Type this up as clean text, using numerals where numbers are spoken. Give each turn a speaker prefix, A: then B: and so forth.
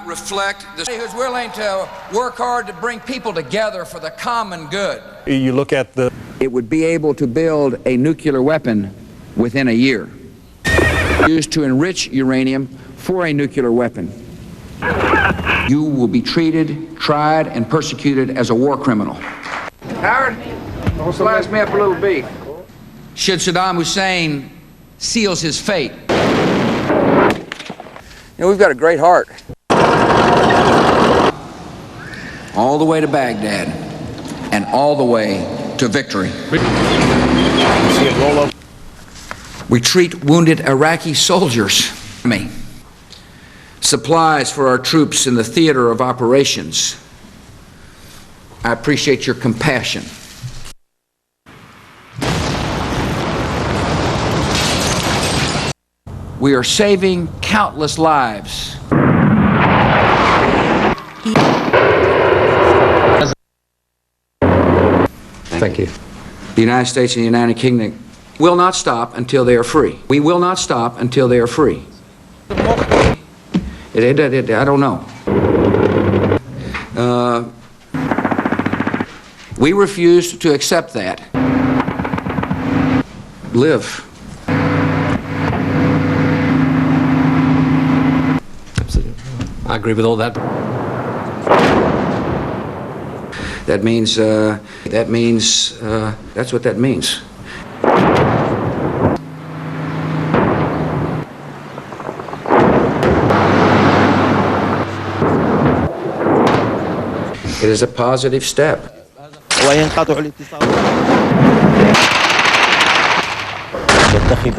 A: reflect who's willing to work hard to bring people together for the common good.
B: You look at the...
A: It would be able to build a nuclear weapon within a year, used to enrich uranium for a nuclear weapon. You will be treated, tried, and persecuted as a war criminal. Howard, slice me up a little beef. Should Saddam Hussein seals his fate. You know, we've got a great heart. All the way to Baghdad and all the way to victory. We treat wounded Iraqi soldiers. Supplies for our troops in the theater of operations. I appreciate your compassion. We are saving countless lives.
B: Thank you.
A: The United States and the United Kingdom will not stop until they are free. We will not stop until they are free. I don't know. We refuse to accept that. Live.
B: Absolutely. I agree with all that.
A: That means, that's what that means. It is a positive step.
C: وينقطع الاتصال يتخذ